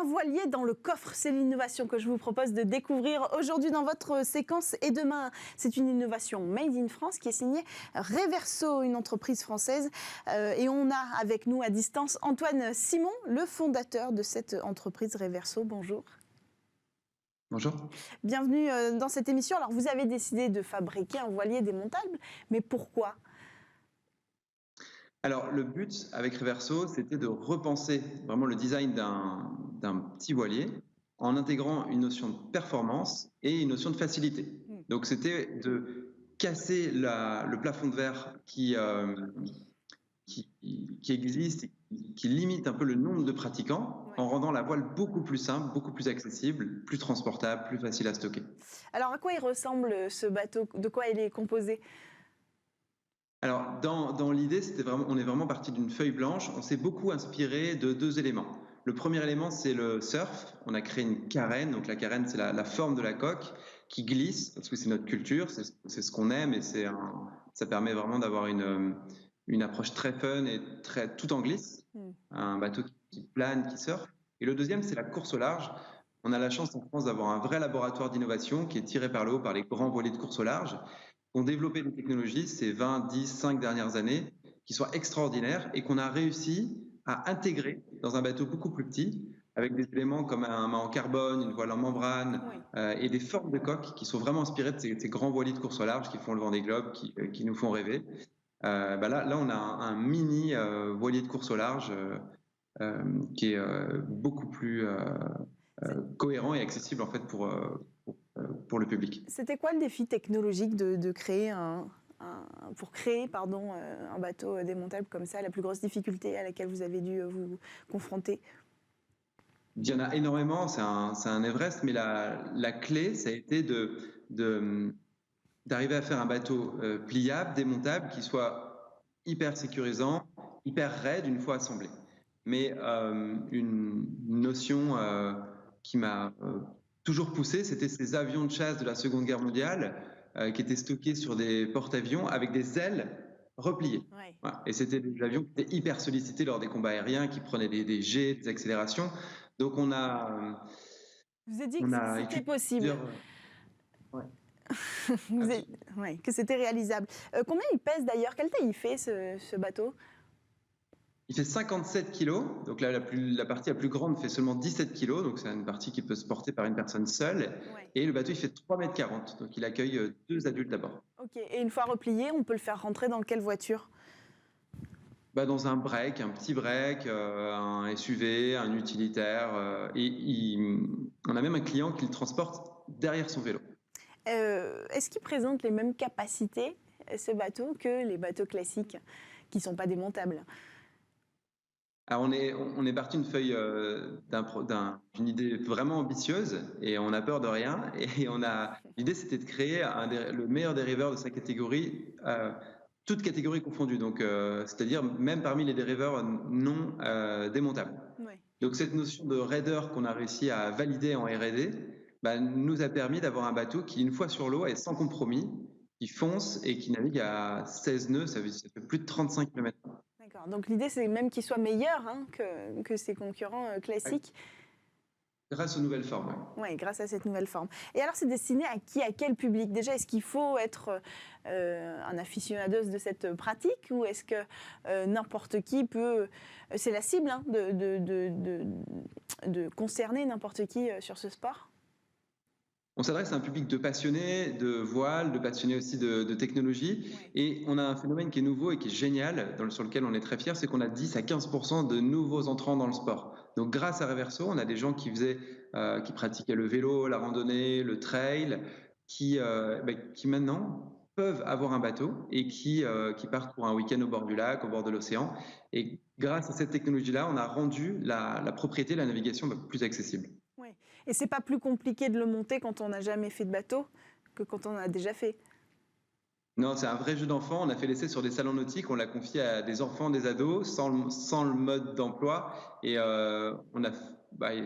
Un voilier dans le coffre, c'est l'innovation que je vous propose de découvrir aujourd'hui dans votre séquence et demain. C'est une innovation made in France qui est signée Reverso, une entreprise française. Et on a avec nous à distance Antoine Simon, le fondateur de cette entreprise Reverso. Bonjour. Bonjour. Bienvenue dans cette émission. Alors vous avez décidé de fabriquer un voilier démontable, mais pourquoi ? Alors, le but avec Reverso, c'était de repenser vraiment le design d'un petit voilier en intégrant une notion de performance et une notion de facilité. Donc, c'était de casser le plafond de verre qui existe et qui limite un peu le nombre de pratiquants en rendant la voile beaucoup plus simple, beaucoup plus accessible, plus transportable, plus facile à stocker. Alors, à quoi il ressemble ce bateau ? De quoi il est composé ? Alors, dans l'idée, on est vraiment parti d'une feuille blanche. On s'est beaucoup inspiré de deux éléments. Le premier élément, c'est le surf. On a créé une carène. Donc, la carène, c'est la forme de la coque qui glisse, parce que c'est notre culture, c'est ce qu'on aime et ça permet vraiment d'avoir une approche très fun et tout en glisse. Un bateau qui plane, qui surfe. Et le deuxième, c'est la course au large. On a la chance en France d'avoir un vrai laboratoire d'innovation qui est tiré par le haut par les grands voiliers de course au large. On développé des technologies ces 20, 10, 5 dernières années qui sont extraordinaires et qu'on a réussi à intégrer dans un bateau beaucoup plus petit avec des éléments comme un mât en carbone, une voile en membrane et des formes de coques qui sont vraiment inspirées de ces grands voiliers de course au large qui font le Vendée Globe, qui nous font rêver. Là, on a un mini voilier de course au large qui est beaucoup plus cohérent et accessible en fait pour le public. C'était quoi le défi technologique de créer un bateau démontable comme ça, la plus grosse difficulté à laquelle vous avez dû vous confronter ? Il y en a énormément, c'est un Everest, mais la clé, ça a été d'arriver à faire un bateau pliable, démontable, qui soit hyper sécurisant, hyper raide une fois assemblé. Mais une notion qui m'a toujours poussé, c'était ces avions de chasse de la Seconde Guerre mondiale qui étaient stockés sur des porte-avions avec des ailes repliées. Voilà. Et c'était des avions qui étaient hyper sollicités lors des combats aériens, qui prenaient des jets, des accélérations. Donc on a... Vous avez dit que c'était possible. Que c'était réalisable. Combien il pèse d'ailleurs ? Quelle taille il fait ce bateau ? Il fait 57 kilos, donc là la partie la plus grande fait seulement 17 kilos, donc c'est une partie qui peut se porter par une personne seule. Et le bateau il fait 3,40 m, donc il accueille 2 adultes à bord. Ok, et une fois replié, on peut le faire rentrer dans quelle voiture ? Dans un break, un petit break, un SUV, un utilitaire, on a même un client qui le transporte derrière son vélo. Est-ce qu'il présente les mêmes capacités, ce bateau, que les bateaux classiques qui ne sont pas démontables ? Alors on est parti d'une feuille d'une idée vraiment ambitieuse et on a peur de rien et l'idée c'était de créer le meilleur dériveur de sa catégorie, toutes catégories confondues, donc c'est-à-dire même parmi les dériveurs non démontables. Donc cette notion de raider qu'on a réussi à valider en R&D nous a permis d'avoir un bateau qui une fois sur l'eau est sans compromis, qui fonce et qui navigue à 16 nœuds, ça fait plus de 35 km. D'accord, donc l'idée c'est même qu'il soit meilleur que ses concurrents classiques. Grâce aux nouvelles formes. Oui, grâce à cette nouvelle forme. Et alors c'est destiné à qui, à quel public ? Déjà, est-ce qu'il faut être un aficionados de cette pratique ou est-ce que n'importe qui peut... C'est la cible de concerner n'importe qui sur ce sport ? On s'adresse à un public de passionnés de voile, de passionnés aussi de technologie. Et on a un phénomène qui est nouveau et qui est génial, sur lequel on est très fiers, c'est qu'on a 10 à 15% de nouveaux entrants dans le sport. Donc grâce à Reverso, on a des gens qui pratiquaient le vélo, la randonnée, le trail, qui maintenant peuvent avoir un bateau et qui partent pour un week-end au bord du lac, au bord de l'océan. Et grâce à cette technologie-là, on a rendu la propriété, la navigation plus accessible. Oui. Et c'est pas plus compliqué de le monter quand on n'a jamais fait de bateau que quand on a déjà fait ? Non, c'est un vrai jeu d'enfant. On a fait l'essai sur des salons nautiques, on l'a confié à des enfants, des ados, sans le mode d'emploi. Et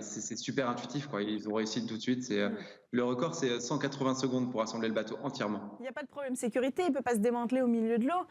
c'est super intuitif, quoi. Ils ont réussi tout de suite. Le record, c'est 180 secondes pour assembler le bateau entièrement. Il n'y a pas de problème de sécurité, il ne peut pas se démanteler au milieu de l'eau ?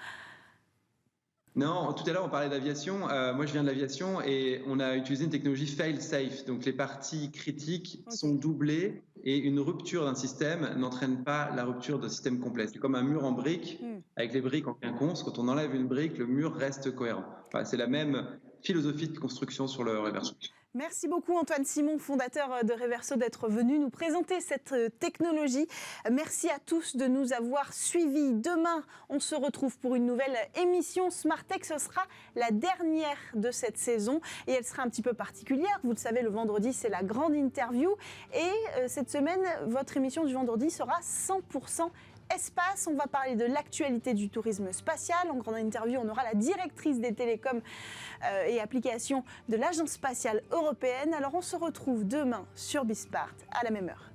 Non, tout à l'heure on parlait d'aviation. Moi je viens de l'aviation et on a utilisé une technologie fail-safe. Donc les parties critiques sont doublées et une rupture d'un système n'entraîne pas la rupture d'un système complet. C'est comme un mur en briques, avec les briques en quinconce. Quand on enlève une brique, le mur reste cohérent. Enfin, c'est la même philosophie de construction sur le Reverso. Merci beaucoup Antoine Simon, fondateur de Reverso, d'être venu nous présenter cette technologie. Merci à tous de nous avoir suivis. Demain, on se retrouve pour une nouvelle émission Smart Tech. Ce sera la dernière de cette saison et elle sera un petit peu particulière. Vous le savez, le vendredi, c'est la grande interview. Et cette semaine, votre émission du vendredi sera 100% espace. On va parler de l'actualité du tourisme spatial. En grande interview, on aura la directrice des télécoms et applications de l'Agence spatiale européenne. Alors on se retrouve demain sur Bispart à la même heure.